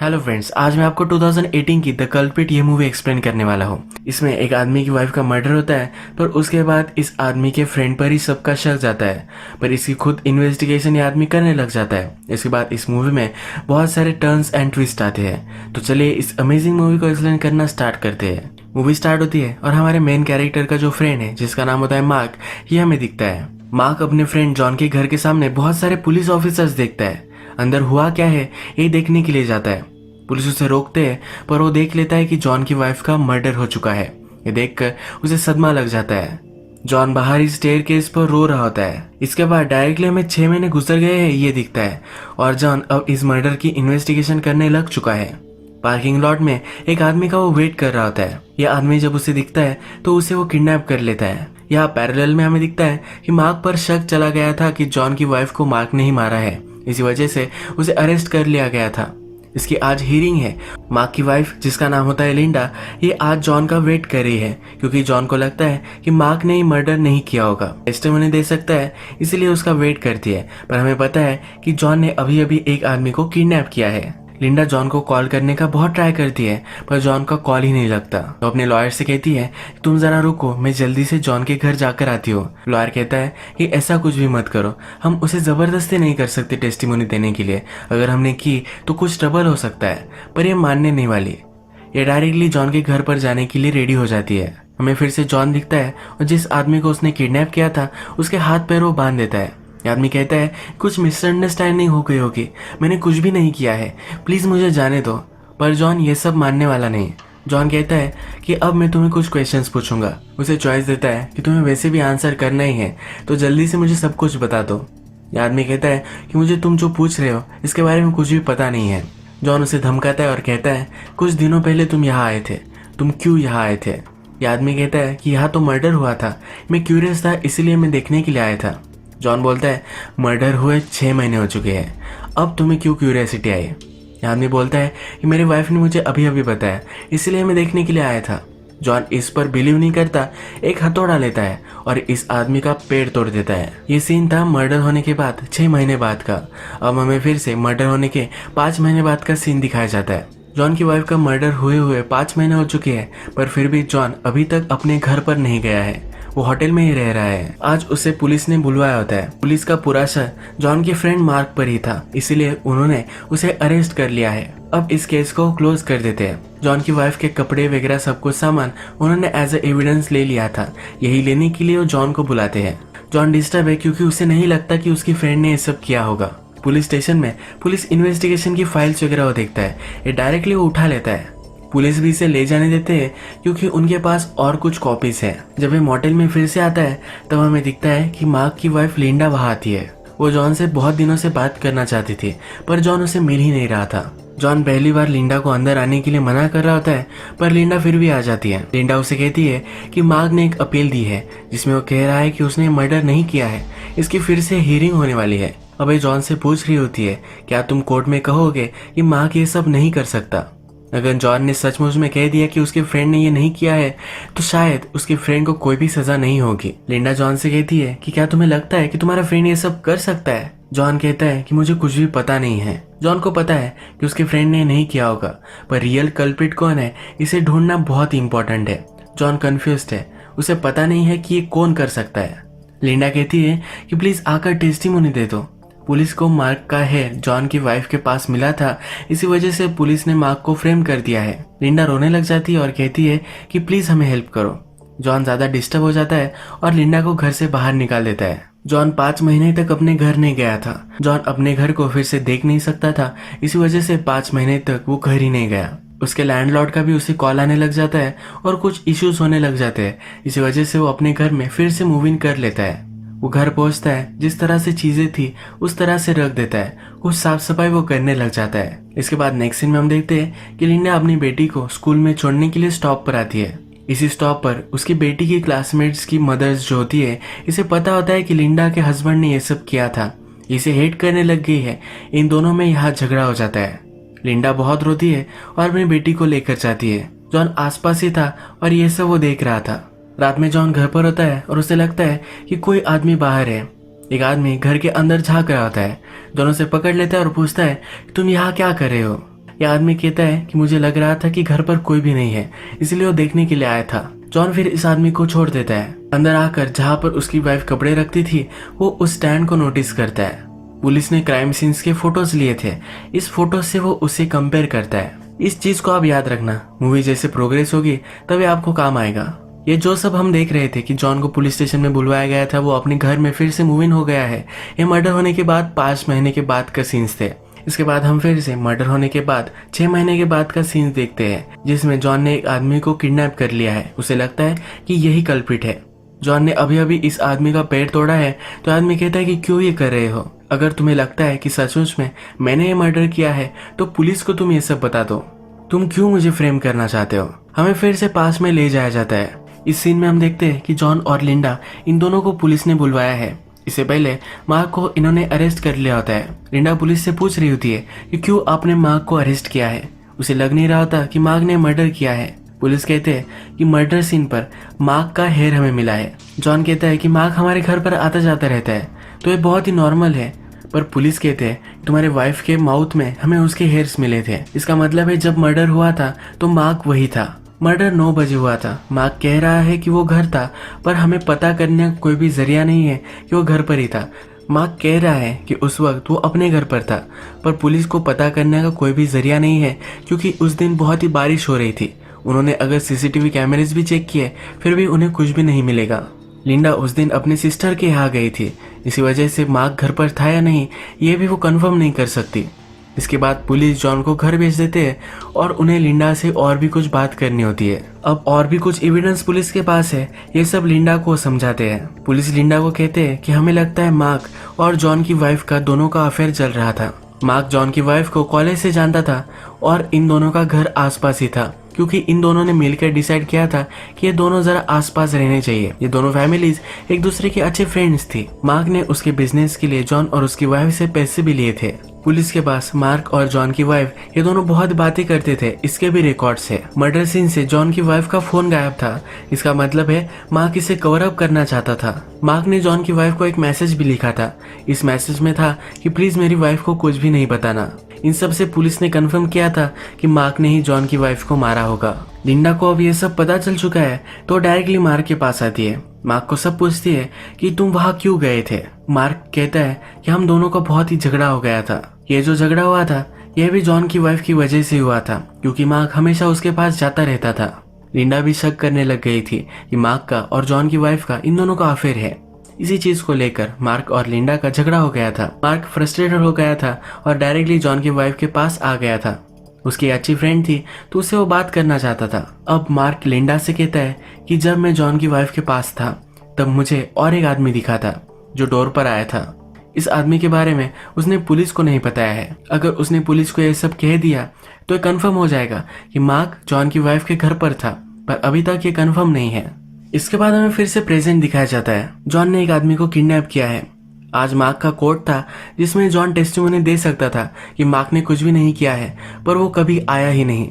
Hello friends, आज मैं आपको 2018 की द कल्प्रिट ये मूवी एक्सप्लेन करने वाला हूँ। इसमें एक आदमी की वाइफ का मर्डर होता है, पर उसके बाद इस आदमी के फ्रेंड पर ही सबका शक जाता है, पर इसकी खुद इन्वेस्टिगेशन ये आदमी करने लग जाता है। इसके बाद इस मूवी में बहुत सारे टर्न्स एंड ट्विस्ट आते हैं। तो चलिए इस अमेजिंग मूवी को एक्सप्लेन करना स्टार्ट करते हैं। मूवी स्टार्ट होती है और हमारे मेन कैरेक्टर का जो फ्रेंड है, जिसका नाम होता है मार्क, ये हमें दिखता है। मार्क अपने फ्रेंड जॉन के घर के सामने बहुत सारे पुलिस ऑफिसर्स देखता है। अंदर हुआ क्या है ये देखने के लिए जाता है। पुलिस उसे रोकते हैं, पर वो देख लेता है कि जॉन की वाइफ का मर्डर हो चुका है। ये देखकर उसे सदमा लग जाता है। जॉन बाहर ही स्टेयरकेस पर रो रहा होता है। इसके बाद डायरेक्टली हमें 6 महीने गुजर गए हैं ये दिखता है, और जॉन अब इस मर्डर की इन्वेस्टिगेशन करने लग चुका है। पार्किंग लॉट में एक आदमी का वो वेट कर रहा होता है। यह आदमी जब उसे दिखता है तो उसे वो किडनैप कर लेता है। यहाँ पैरेलल में हमें दिखता है कि मार्क पर शक चला गया था कि जॉन की वाइफ को मार्क ने ही मारा है। इसी वजह से उसे अरेस्ट कर लिया गया था। इसकी आज हियरिंग है। मार्क की वाइफ, जिसका नाम होता है लिंडा, ये आज जॉन का वेट कर रही है, क्योंकि जॉन को लगता है कि मार्क ने ही मर्डर नहीं किया होगा, टेस्टिमनी दे सकता है, इसलिए उसका वेट करती है। पर हमें पता है कि जॉन ने अभी अभी एक आदमी को किडनैप किया है। लिंडा जॉन को कॉल करने का बहुत ट्राई करती है, पर जॉन का कॉल ही नहीं लगता। तो अपने लॉयर से कहती है, तुम जरा रुको, मैं जल्दी से जॉन के घर जाकर आती हूँ। लॉयर कहता है कि ऐसा कुछ भी मत करो, हम उसे जबरदस्ती नहीं कर सकते टेस्टिमोनी देने के लिए। अगर हमने की तो कुछ ट्रबल हो सकता है। पर ये मानने नहीं वाली। ये डायरेक्टली जॉन के घर पर जाने के लिए रेडी हो जाती है। हमें फिर से जॉन दिखता है, और जिस आदमी को उसने किडनैप किया था उसके हाथ पैर वो बांध देता है। आदमी कहता है, कुछ मिसअंडरस्टैंडिंग हो गई होगी, मैंने कुछ भी नहीं किया है, प्लीज मुझे जाने दो। पर जॉन ये सब मानने वाला नहीं। जॉन कहता है कि अब मैं तुम्हें कुछ क्वेश्चंस पूछूंगा। उसे चॉइस देता है कि तुम्हें वैसे भी आंसर करना ही है, तो जल्दी से मुझे सब कुछ बता दो। आदमी कहता है कि मुझे तुम जो पूछ रहे हो इसके बारे में कुछ भी पता नहीं है। जॉन उसे धमकाता है और कहता है, कुछ दिनों पहले तुम यहाँ आए थे, तुम क्यों यहाँ आए थे? आदमी कहता है कि यहाँ तो मर्डर हुआ था, मैं क्यूरियस था इसलिए मैं देखने के लिए आया था। जॉन बोलता है, मर्डर हुए 6 महीने हो चुके हैं, अब तुम्हें क्यों क्यूरियोसिटी आई? आदमी बोलता है कि मेरी वाइफ ने मुझे अभी अभी बताया, इसलिए मैं देखने के लिए आया था। जॉन इस पर बिलीव नहीं करता, एक हथौड़ा लेता है और इस आदमी का पेड़ तोड़ देता है। ये सीन था मर्डर होने के बाद 6 महीने बाद का। अब हमें फिर से मर्डर होने के 5 महीने बाद का सीन दिखाया जाता है। जॉन की वाइफ का मर्डर हुए 5 महीने हो चुके हैं, पर फिर भी जॉन अभी तक अपने घर पर नहीं गया है, वो होटल में ही रह रहा है। आज उसे पुलिस ने बुलवाया होता है। पुलिस का पूरा शक जॉन के फ्रेंड मार्क पर ही था, इसलिए उन्होंने उसे अरेस्ट कर लिया है। अब इस केस को क्लोज कर देते हैं। जॉन की वाइफ के कपड़े वगैरह सब कुछ सामान उन्होंने एज ए एविडेंस ले लिया था। यही लेने के लिए वो जॉन को बुलाते हैं। जॉन डिस्टर्ब है क्योंकि उसे नहीं लगता कि उसकी फ्रेंड ने ये सब किया होगा। पुलिस स्टेशन में पुलिस इन्वेस्टिगेशन की फाइल्स वगैरह वो देखता है। ये डायरेक्टली वो उठा लेता है। पुलिस भी इसे ले जाने देते हैं क्योंकि उनके पास और कुछ कॉपीज है। जब ये मोटेल में फिर से आता है तब हमें दिखता है कि मार्क की वाइफ लिंडा वहां आती है। वो जॉन से बहुत दिनों से बात करना चाहती थी, पर जॉन उसे मिल ही नहीं रहा था। जॉन पहली बार लिंडा को अंदर आने के लिए मना कर रहा होता है, पर लिंडा फिर भी आ जाती है। लिंडा उसे कहती है कि मार्क ने एक अपील दी है जिसमें वो कह रहा है कि उसने मर्डर नहीं किया है, इसकी फिर से हियरिंग होने वाली है। अब ये जॉन से पूछ रही होती है, क्या तुम कोर्ट में कहोगे कि मार्क ये सब नहीं कर सकता? अगर जॉन ने सचमुच में कह दिया कि उसके फ्रेंड ने ये नहीं किया है, तो शायद उसके फ्रेंड को कोई भी सजा नहीं होगी। लिंडा जॉन से कहती है कि क्या तुम्हें लगता है कि तुम्हारा फ्रेंड ये सब कर सकता है? जॉन कहता है कि मुझे कुछ भी पता नहीं है। जॉन को पता है कि उसके फ्रेंड ने नहीं किया होगा, पर रियल कल्प्रिट कौन है इसे ढूंढना बहुत इंपॉर्टेंट है। जॉन कंफ्यूज्ड है, उसे पता नहीं है कि ये कौन कर सकता है। लिंडा कहती है कि प्लीज आकर टेस्टिमोनी दे दो। पुलिस को मार्क का हेयर जॉन की वाइफ के पास मिला था, इसी वजह से पुलिस ने मार्क को फ्रेम कर दिया है। लिंडा रोने लग जाती है और कहती है कि प्लीज हमें हेल्प करो। जॉन ज्यादा डिस्टर्ब हो जाता है और लिंडा को घर से बाहर निकाल देता है। जॉन 5 महीने तक अपने घर नहीं गया था। जॉन अपने घर को फिर से देख नहीं सकता था, इसी वजह से 5 महीने तक वो घर ही नहीं गया। उसके लैंडलॉर्ड का भी उसे कॉल आने लग जाता है और कुछ इश्यूज होने लग जाते हैं, इसी वजह से वो अपने घर में फिर से मूव इन कर लेता है। वो घर पहुंचता है, जिस तरह से चीजें थी उस तरह से रख देता है, कुछ साफ सफाई वो करने लग जाता है। इसके बाद नेक्स्ट सीन में हम देखते हैं कि लिंडा अपनी बेटी को स्कूल में छोड़ने के लिए स्टॉप पर आती है। इसी स्टॉप पर उसकी बेटी की क्लासमेट्स की मदर्स जो होती है, इसे पता होता है कि लिंडा के हस्बैंड ने ये सब किया था, इसे हेट करने लग गई है। इन दोनों में यहाँ झगड़ा हो जाता है। लिंडा बहुत रोती है और अपनी बेटी को लेकर जाती है। जॉन आसपास ही था और ये सब वो देख रहा था। रात में जॉन घर पर होता है और उसे लगता है कि कोई आदमी बाहर है। एक आदमी घर के अंदर झांक रहा होता है। जॉन उसे पकड़ लेता है और पूछता है, तुम यहाँ क्या कर रहे हो? यह आदमी कहता है कि मुझे लग रहा था कि घर पर कोई भी नहीं है, इसलिए वो देखने के लिए आया था। जॉन फिर इस आदमी को छोड़ देता है। अंदर आकर जहाँ पर उसकी वाइफ कपड़े रखती थी वो उस स्टैंड को नोटिस करता है। पुलिस ने क्राइम सीन्स के फोटोज लिए थे। इस फोटो से वो उसे कंपेयर करता है। इस चीज को आप याद रखना, मूवी जैसे प्रोग्रेस होगी तभी आपको काम आएगा। ये जो सब हम देख रहे थे कि जॉन को पुलिस स्टेशन में बुलवाया गया था, वो अपने घर में फिर से मूव इन हो गया है। ये मर्डर होने के बाद 5 महीने के बाद का सीन्स थे। इसके बाद हम फिर से मर्डर होने के बाद 6 महीने के बाद का सीन्स देखते हैं, जिसमें जॉन ने एक आदमी को किडनैप कर लिया है। उसे लगता है कि यही कल्प्रिट है। जॉन ने अभी अभी इस आदमी का पैर तोड़ा है, तो आदमी कहता है कि क्यों ये कर रहे हो? अगर तुम्हें लगता है कि सचमुच में मैंने ये मर्डर किया है तो पुलिस को तुम ये सब बता दो। तुम क्यों मुझे फ्रेम करना चाहते हो? हमें फिर से पास में ले जाया जाता है। इस सीन में हम देखते हैं कि जॉन और लिंडा, इन दोनों को पुलिस ने बुलवाया है। इससे पहले मार्क को इन्होंने अरेस्ट कर लिया होता है। लिंडा पुलिस से पूछ रही होती है कि क्यों आपने मार्क को अरेस्ट किया है। उसे लग नहीं रहा होता कि मार्क ने मर्डर किया है। पुलिस कहते हैं कि मर्डर सीन पर मार्क का हेयर हमें मिला है। जॉन कहता है कि मार्क हमारे घर पर आता जाता रहता है, तो ये बहुत ही नॉर्मल है। पर पुलिस कहते हैं तुम्हारे वाइफ के माउथ में हमें उसके हेयर्स मिले थे। इसका मतलब है जब मर्डर हुआ था तो मार्क वही था। मर्डर 9 बजे हुआ था। मार्क कह रहा है कि वो घर था, पर हमें पता करने का कोई भी जरिया नहीं है कि वो घर पर ही था। मार्क कह रहा है कि उस वक्त वो अपने घर पर था, पर पुलिस को पता करने का कोई भी जरिया नहीं है क्योंकि उस दिन बहुत ही बारिश हो रही थी। उन्होंने अगर सीसीटीवी कैमरेज भी चेक किए फिर भी उन्हें कुछ भी नहीं मिलेगा। लिंडा उस दिन अपनी सिस्टर के यहाँ गई थी, इसी वजह से मार्क घर पर था या नहीं ये भी वो कंफर्म नहीं कर सकती। इसके बाद पुलिस जॉन को घर भेज देते हैं और उन्हें लिंडा से और भी कुछ बात करनी होती है। अब और भी कुछ एविडेंस पुलिस के पास है, ये सब लिंडा को समझाते हैं। पुलिस लिंडा को कहते हैं कि हमें लगता है मार्क और जॉन की वाइफ का दोनों का अफेयर चल रहा था। मार्क जॉन की वाइफ को कॉलेज से जानता था और इन दोनों का घर आसपास ही था, क्योंकि इन दोनों ने मिलकर डिसाइड किया था कि ये दोनों जरा आसपास रहने चाहिए। ये दोनों फैमिलीज एक दूसरे के अच्छे फ्रेंड्स थी। मार्क ने उसके बिजनेस के लिए जॉन और उसकी वाइफ से पैसे भी लिए थे। पुलिस के पास मार्क और जॉन की वाइफ ये दोनों बहुत बातें करते थे, इसके भी रिकॉर्ड्स है। मर्डर सीन से जॉन की वाइफ का फोन गायब था। इसका मतलब है मार्क इसे कवर अप करना चाहता था। मार्क ने जॉन की वाइफ को एक मैसेज भी लिखा था। इस मैसेज में था कि प्लीज मेरी वाइफ को कुछ भी नहीं बताना। इन सब से पुलिस ने कंफर्म किया था कि मार्क ने ही जॉन की वाइफ को मारा होगा। लिंडा को अब ये सब पता चल चुका है, तो डायरेक्टली मार्क के पास आती है। मार्क को सब पूछती है कि तुम वहाँ क्यों गए थे। मार्क कहता है कि हम दोनों का बहुत ही झगड़ा हो गया था। ये जो झगड़ा हुआ था यह भी जॉन की वाइफ की वजह से हुआ था, क्योंकि मार्क हमेशा उसके पास जाता रहता था। लिंडा भी शक करने लग गई थी कि मार्क का और जॉन की वाइफ का इन दोनों का अफेयर है। इसी चीज को लेकर मार्क और लिंडा का झगड़ा हो गया था। मार्क फ्रस्ट्रेटेड हो गया था और डायरेक्टली जॉन की वाइफ के पास आ गया था। उसकी अच्छी फ्रेंड थी तो उससे वो बात करना चाहता था। अब मार्क लिंडा से कहता है कि जब मैं जॉन की वाइफ के पास था तब मुझे और एक आदमी दिखा था जो डोर पर आया था। इस आदमी के बारे में उसने पुलिस को नहीं बताया है। अगर उसने पुलिस को ये सब कह दिया तो ये कंफर्म हो जाएगा कि मार्क जॉन की वाइफ के घर पर था, पर अभी तक ये कंफर्म नहीं है। इसके बाद हमें फिर से प्रेजेंट दिखाया जाता है। जॉन ने एक आदमी को किडनैप किया है। आज मार्क का कोर्ट था जिसमें जॉन टेस्टिमोनी दे सकता था कि मार्क ने कुछ भी नहीं किया है, पर वो कभी आया ही नहीं।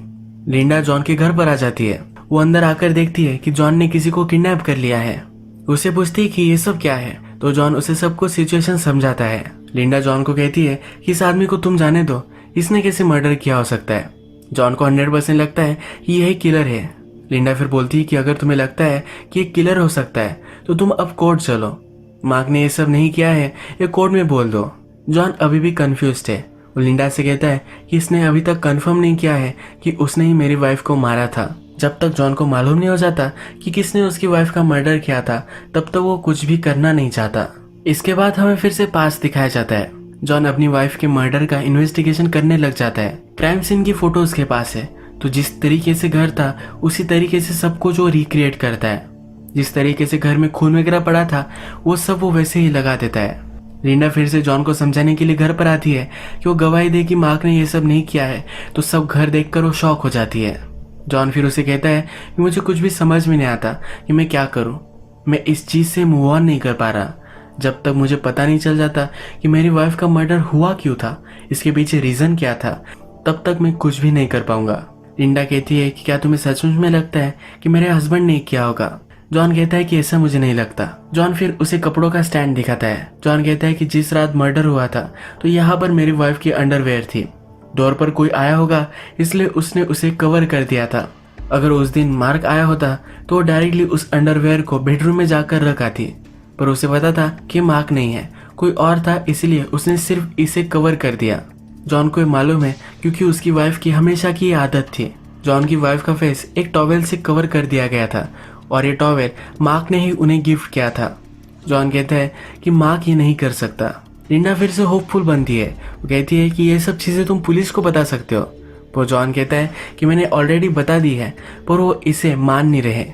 लिंडा जॉन के घर पर आ जाती है। वो अंदर आकर देखती है कि जॉन ने किसी को किडनैप कर लिया है। उसे पूछती है कि ये सब क्या है, तो जॉन उसे सब कुछ सिचुएशन समझाता है। लिंडा जॉन को कहती है कि इस आदमी को तुम जाने दो, इसने कैसे मर्डर किया हो सकता है। जॉन को 100% लगता है कि यही किलर है। लिंडा फिर बोलती है कि अगर तुम्हें लगता है कि ये किलर हो सकता है तो तुम अब कोर्ट चलो। मार्क ने ये सब नहीं किया है, ये कोर्ट में बोल दो। जॉन अभी भी कंफ्यूज्ड है। वो लिंडा से कहता है कि इसने अभी तक कंफर्म नहीं किया है कि उसने ही मेरी वाइफ को मारा था। जब तक जॉन को मालूम नहीं हो जाता कि किसने उसकी वाइफ का मर्डर किया था तब तक वो कुछ भी करना नहीं चाहता। इसके बाद हमें फिर से पास दिखाया जाता है। जॉन अपनी वाइफ के मर्डर का इन्वेस्टिगेशन करने लग जाता है। क्राइम सीन की फोटो उसके पास है, तो जिस तरीके से घर था उसी तरीके से सब कुछ वो रिक्रिएट करता है। जिस तरीके से घर में खून वगैरह पड़ा था वो सब वो वैसे ही लगा देता है। लिंडा फिर से जॉन को समझाने के लिए घर पर आती है कि वो गवाही दे कि मार्क ने ये सब नहीं किया है, तो सब घर देखकर वो शॉक हो जाती है। जॉन फिर उसे कहता है कि मुझे कुछ भी समझ में नहीं आता कि मैं क्या करूं। मैं इस चीज से मूव ऑन नहीं कर पा रहा। जब तक मुझे पता नहीं चल जाता कि मेरी वाइफ का मर्डर हुआ क्यों था, इसके पीछे रीजन क्या था, तब तक मैं कुछ भी नहीं कर पाऊंगा। लिंडा कहती है कि क्या तुम्हें सचमुच में लगता है कि मेरे हस्बैंड ने किया होगा। जॉन कहता है कि ऐसा मुझे नहीं लगता। जॉन फिर उसे कपड़ों का स्टैंड दिखाता है। जॉन कहता है कि जिस रात मर्डर हुआ था तो यहाँ पर मेरी वाइफ की अंडरवेयर थी। डोर पर कोई आया होगा इसलिए उसने उसे कवर कर दिया था। अगर उस दिन मार्क आया होता तो वो डायरेक्टली उस अंडरवेयर को बेडरूम में जाकर रख आती, पर उसे पता था कि मार्क नहीं है, कोई और था, इसलिए उसने सिर्फ इसे कवर कर दिया। जॉन को मालूम है क्योंकि उसकी वाइफ की हमेशा की आदत थी। जॉन की वाइफ का फेस एक टॉवेल से कवर कर दिया गया था और ये टॉवेल मार्क ने ही उन्हें गिफ्ट किया था। जॉन कहता है कि मार्क ये नहीं कर सकता। लिंडा फिर से होपफुल बनती है, वो कहती है कि ये सब चीज़ें तुम पुलिस को बता सकते हो। वो जॉन कहता है कि मैंने ऑलरेडी बता दी है, पर वो इसे मान नहीं रहे।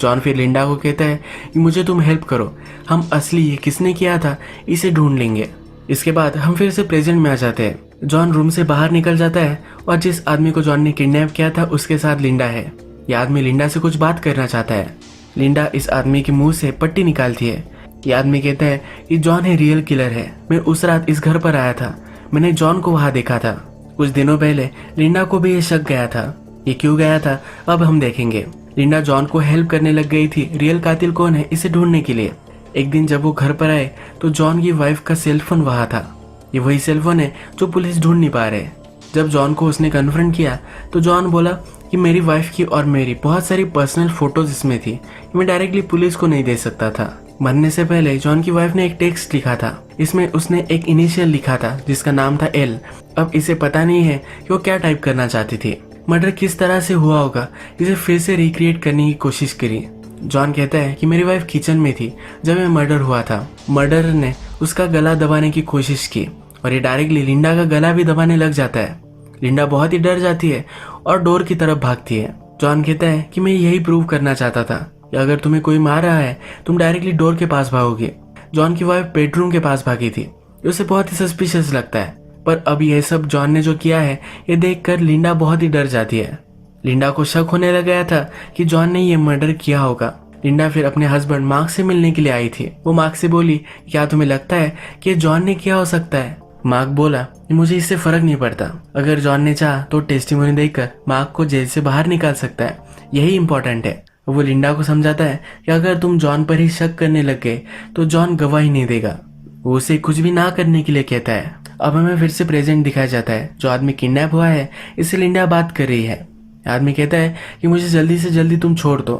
जॉन फिर लिंडा को कहता है कि मुझे तुम हेल्प करो, हम असली ये किसने किया था इसे ढूंढ लेंगे। इसके बाद हम फिर से प्रेजेंट में आ जाते हैं। जॉन रूम से बाहर निकल जाता है और जिस आदमी को जॉन ने किडनैप किया था उसके साथ लिंडा है। यह आदमी लिंडा से कुछ बात करना चाहता है। लिंडा इस आदमी के मुंह से पट्टी निकालती है। यह आदमी कहता है कि जॉन ही रियल किलर है, मैं उस रात इस घर पर आया था, मैंने जॉन को वहां देखा था। कुछ दिनों पहले लिंडा को भी ये शक गया था, ये क्यों गया था अब हम देखेंगे। लिंडा जॉन को हेल्प करने लग गई थी रियल कातिल कौन है इसे ढूंढने के लिए। एक दिन जब वो घर पर आए तो जॉन की वाइफ का सेलफोन वहां था। ये वही सेलफोन है जो पुलिस ढूंढ नहीं पा रहे। जब जॉन को उसने कन्फ्रंट किया तो जॉन बोला कि मेरी वाइफ की और मेरी बहुत सारी पर्सनल फोटोज इसमें थी, मैं डायरेक्टली पुलिस को नहीं दे सकता था। मरने से पहले जॉन की वाइफ ने एक टेक्स्ट लिखा था, इसमें उसने एक इनिशियल लिखा था जिसका नाम था एल। अब इसे पता नहीं है कि वो क्या टाइप करना चाहती थी। मर्डर किस तरह से हुआ होगा इसे फिर से रिक्रिएट करने की कोशिश करी। जॉन कहता है कि मेरी वाइफ किचन में थी जब ये मर्डर हुआ था। मर्डरर ने उसका गला दबाने की कोशिश की और ये डायरेक्टली लिंडा का गला भी दबाने लग जाता है। लिंडा बहुत ही डर जाती है और डोर की तरफ भागती है। जॉन कहता है कि मैं यही प्रूव करना चाहता था कि अगर तुम्हें कोई मार रहा है तुम डायरेक्टली डोर के पास भागोगे। जॉन की वाइफ बेडरूम के पास भागी थी, उसे बहुत ही सस्पिशियस लगता है, पर अब यह सब जॉन ने जो किया है ये देखकर लिंडा बहुत ही डर जाती है। लिंडा को शक होने लग गया था कि जॉन ने ये मर्डर किया होगा। लिंडा फिर अपने हस्बैंड मार्क से मिलने के लिए आई थी। वो मार्क से बोली क्या तुम्हें लगता है कि जॉन ने किया हो सकता है। मार्क बोला कि मुझे इससे फर्क नहीं पड़ता, अगर जॉन ने चाहा तो टेस्टिमोनी देकर मार्क को जेल से बाहर निकाल सकता है, यही इंपॉर्टेंट है। वो लिंडा को समझाता है कि अगर तुम जॉन पर ही शक करने लग गए तो जॉन गवाही नहीं देगा। वो उसे कुछ भी ना करने के लिए कहता है। अब हमें फिर से प्रेजेंट दिखाया जाता है। जो आदमी किडनैप हुआ है इससे लिंडा बात कर रही है। आदमी कहता है कि मुझे जल्दी से जल्दी तुम छोड़ दो,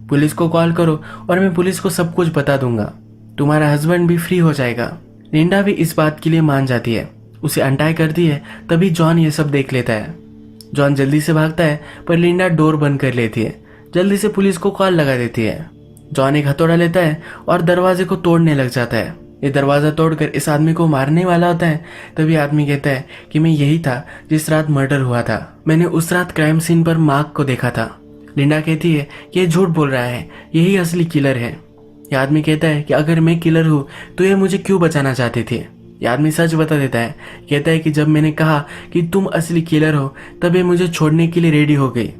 पुलिस को कॉल करो और मैं पुलिस को सब कुछ बता दूंगा, तुम्हारा हस्बैंड भी फ्री हो जाएगा। लिंडा भी इस बात के लिए मान जाती है, उसे अनटाई करती है। तभी जॉन ये सब देख लेता है। जॉन जल्दी से भागता है पर लिंडा डोर बंद कर लेती है, जल्दी से पुलिस को कॉल लगा देती है। जॉन एक हथौड़ा लेता है और दरवाजे को तोड़ने लग जाता है। ये दरवाजा तोड़कर इस आदमी को मारने वाला होता है। तभी आदमी कहता है कि मैं यही था जिस रात मर्डर हुआ था, मैंने उस रात क्राइम सीन पर मार्क को देखा था। लिंडा कहती है कि ये झूठ बोल रहा है, यही असली किलर है। यह आदमी कहता है कि अगर मैं किलर हूँ तो ये मुझे क्यों बचाना चाहते थे। यह आदमी सच बता देता है, कहता है कि जब मैंने कहा कि तुम असली किलर हो तब ये मुझे छोड़ने के लिए रेडी हो गई।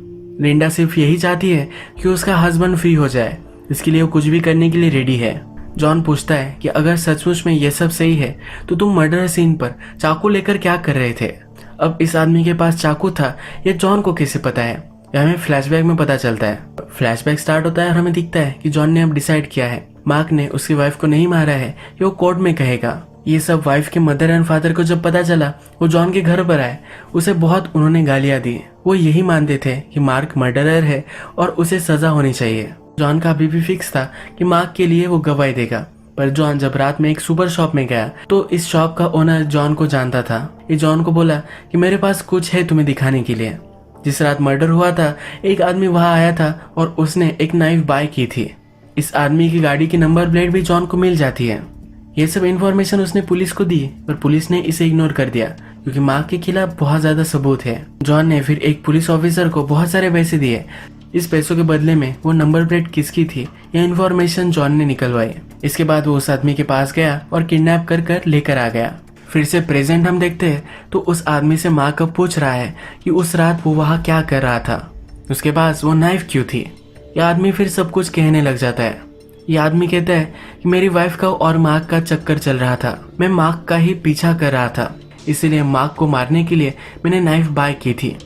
लिंडा सिर्फ यही चाहती है कि उसका हस्बैंड फ्री हो जाए, इसके लिए वो कुछ भी करने के लिए रेडी है। जॉन पूछता है कि अगर सचमुच में यह सब सही है तो तुम मर्डर सीन पर चाकू लेकर क्या कर रहे थे। अब इस आदमी के पास चाकू था ये जॉन को कैसे पता है, यह हमें फ्लैशबैक में पता चलता है। फ्लैशबैक स्टार्ट होता है और हमें दिखता है कि जॉन ने अब डिसाइड किया है मार्क ने उसकी वाइफ को नहीं मारा है, ये वो कोर्ट में कहेगा। ये सब वाइफ के मदर एंड फादर को जब पता चला वो जॉन के घर पर आए, उसे बहुत उन्होंने गालियां दी। वो यही मानते थे कि मार्क मर्डरर है और उसे सजा होनी चाहिए। जॉन का अभी भी फिक्स था कि मार्क के लिए वो गवाही देगा, पर जॉन जब रात में एक सुपर शॉप में गया तो इस शॉप का ओनर जॉन को जानता था। ये जॉन को बोला कि मेरे पास कुछ है तुम्हें दिखाने के लिए। जिस रात मर्डर हुआ था एक आदमी वहां आया था और उसने एक नाइफ बाय की थी। इस आदमी की गाड़ी की नंबर प्लेट भी जॉन को मिल जाती है। ये सब इन्फॉर्मेशन उसने पुलिस को दी पर पुलिस ने इसे इग्नोर कर दिया क्योंकि मार्क के खिलाफ बहुत ज्यादा सबूत है। जॉन ने फिर एक पुलिस ऑफिसर को बहुत सारे पैसे दिए। इस पैसों के बदले में वो नंबर प्लेट किसकी थी यह इन्फॉर्मेशन जॉन ने निकलवाई। इसके बाद वो उस आदमी के पास गया और किडनैप कर लेकर आ गया। फिर से प्रेजेंट हम देखते हैं तो उस आदमी से मार्क अब पूछ रहा है कि उस रात वो वहां क्या कर रहा था, उसके पास वो नाइफ क्यों थी। यह आदमी फिर सब कुछ कहने लग जाता है। यह आदमी कहता है कि मेरी वाइफ का और मार्क का चक्कर चल रहा था, मैं मार्क का ही पीछा कर रहा था, इसीलिए मार्क को मारने के लिए मैंने नाइफ बाय की थी।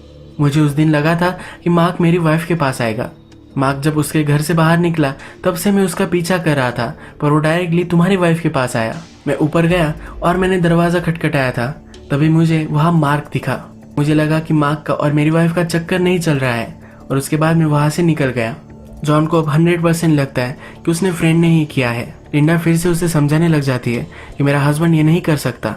मुझे उस दिन लगा था कि मार्क मेरी वाइफ के पास आएगा। मार्क जब उसके घर से बाहर निकला तब से मैं उसका पीछा कर रहा था, पर वो डायरेक्टली तुम्हारी वाइफ के पास आया। मैं ऊपर गया और मैंने दरवाजा खटखटाया था, तभी मुझे वहां मार्क दिखा। मुझे लगा कि मार्क का और मेरी वाइफ का चक्कर नहीं चल रहा है और उसके बाद मैं वहां से निकल गया। जॉन को अब 100% लगता है कि उसने फ्रेंड ने ही किया है। लिंडा फिर से उसे समझाने लग जाती है कि मेरा हस्बैंड ये नहीं कर सकता।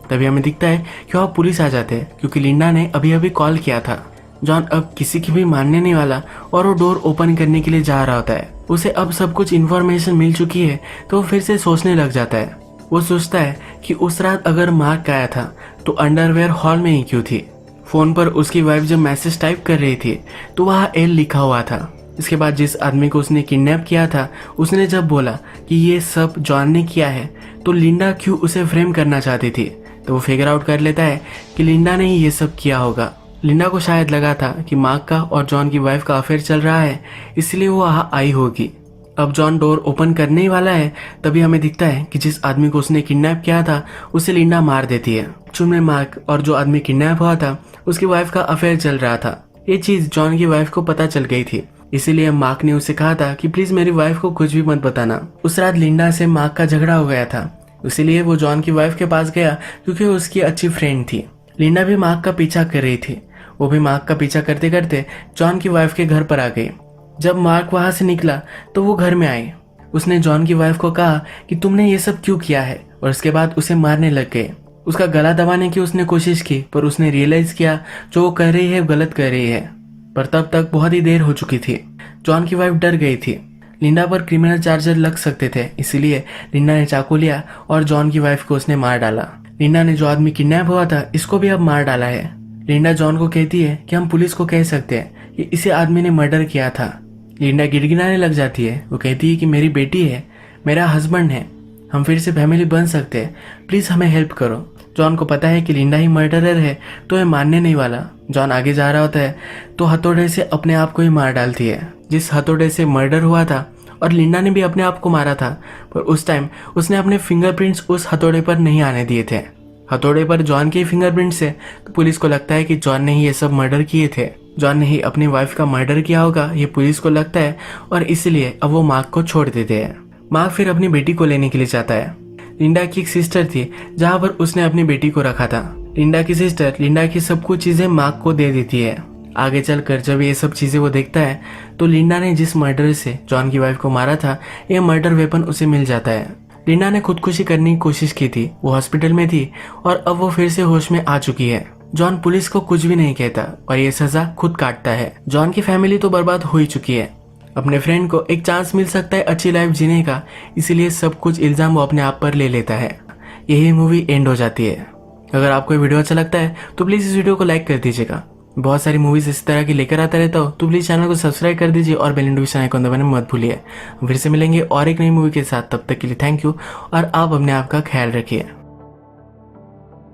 तभी हमें दिखता है कि वहाँ पुलिस आ जाते हैं क्योंकि लिंडा ने अभी अभी कॉल किया था। जॉन अब किसी की भी मानने नहीं वाला और वो डोर ओपन करने के लिए जा रहा होता है। उसे अब सब कुछ इन्फॉर्मेशन मिल चुकी है तो वो फिर से सोचने लग जाता है। वो सोचता है कि उस रात अगर मार्क आया था तो अंडरवेयर हॉल में ही क्यों थी। फोन पर उसकी वाइफ जब मैसेज टाइप कर रही थी तो वहाँ एल लिखा हुआ था। इसके बाद जिस आदमी को उसने किडनैप किया था उसने जब बोला कि ये सब जॉन ने किया है तो लिंडा क्यों उसे फ्रेम करना चाहती थी, तो वो फिगर आउट कर लेता है कि लिंडा ने ही ये सब किया होगा। लिंडा को शायद लगा था कि मार्क का और जॉन की वाइफ का अफेयर चल रहा है, इसलिए वो वहाँ आई होगी। अब जॉन डोर ओपन करने ही वाला है तभी हमें दिखता है कि जिस आदमी को उसने किडनैप किया था उसे लिंडा मार देती है। एक्चुअल में मार्क और जो आदमी किडनैप हुआ था उसकी वाइफ का अफेयर चल रहा था। ये चीज जॉन की वाइफ को पता चल गई थी, इसीलिए मार्क ने उसे कहा था कि प्लीज मेरी वाइफ को कुछ भी मत बताना। उस रात लिंडा से मार्क का झगड़ा हो गया था, इसीलिए वो जॉन की वाइफ के पास गया क्योंकि वो उसकी अच्छी फ्रेंड थी। लिंडा भी मार्क का पीछा कर रही थी। वो भी मार्क का पीछा करते करते जॉन की वाइफ के घर पर आ गई। जब मार्क वहां से निकला तो वो घर में आई। उसने जॉन की वाइफ को कहा कि तुमने ये सब क्यों किया है और उसके बाद उसे मारने लग गए। उसका गला दबाने की उसने कोशिश की पर उसने रियलाइज किया जो वो कर रही है गलत कर रही है, पर तब तक बहुत ही देर हो चुकी थी। जॉन की वाइफ डर गई थी। लिंडा पर क्रिमिनल चार्जर लग सकते थे, इसीलिए लिंडा ने चाकू लिया और जॉन की वाइफ को उसने मार डाला। लिंडा ने जो आदमी किडनैप हुआ था इसको भी अब मार डाला है। लिंडा जॉन को कहती है कि हम पुलिस को कह सकते हैं कि इसे आदमी ने मर्डर किया था। लिंडा गिड़गिड़ाने लग जाती है। वो कहती है कि मेरी बेटी है, मेरा हस्बैंड है, हम फिर से फैमिली बन सकते हैं, प्लीज हमें हेल्प करो। जॉन को पता है कि लिंडा ही मर्डरर है तो ये मानने नहीं वाला। जॉन आगे जा रहा होता है तो हथौड़े से अपने आप को ही मार डालती है। जिस हथौड़े से मर्डर हुआ था और लिंडा ने भी अपने आप को मारा था, पर उस टाइम उसने अपने फिंगरप्रिंट्स उस हथौड़े पर नहीं आने दिए थे। हथौड़े पर जॉन के फिंगरप्रिंट्स है तो पुलिस को लगता है कि जॉन ने ही ये सब मर्डर किए थे। जॉन ने ही अपनी वाइफ का मर्डर किया होगा ये पुलिस को लगता है और इसलिए अब वो मार्क को छोड़ देते हैं। मार्क फिर अपनी बेटी को लेने के लिए जाता है। लिंडा की एक सिस्टर थी जहाँ पर उसने अपनी बेटी को रखा था। लिंडा की सिस्टर लिंडा की सब कुछ चीजें मार्क को दे देती है। आगे चलकर जब ये सब चीजें वो देखता है तो लिंडा ने जिस मर्डर से जॉन की वाइफ को मारा था ये मर्डर वेपन उसे मिल जाता है। लिंडा ने खुदकुशी करने की कोशिश की थी, वो हॉस्पिटल में थी और अब वो फिर से होश में आ चुकी है। जॉन पुलिस को कुछ भी नहीं कहता और ये सजा खुद काटता है। जॉन की फैमिली तो बर्बाद हो ही चुकी है। अपने फ्रेंड को एक चांस मिल सकता है अच्छी लाइफ जीने का, इसीलिए सब कुछ इल्जाम वो अपने आप पर ले लेता है। यही मूवी एंड हो जाती है। अगर आपको ये वीडियो अच्छा लगता है तो प्लीज इस वीडियो को लाइक कर दीजिएगा। बहुत सारी मूवीज इस तरह की लेकर आता रहता हूँ तो प्लीज चैनल को सब्सक्राइब कर दीजिए और बेल नोटिफिकेशन आइकन दबाना मत भूलिए। फिर से मिलेंगे और एक नई मूवी के साथ, तब तक के लिए थैंक यू और आप अपने आप का ख्याल रखिए।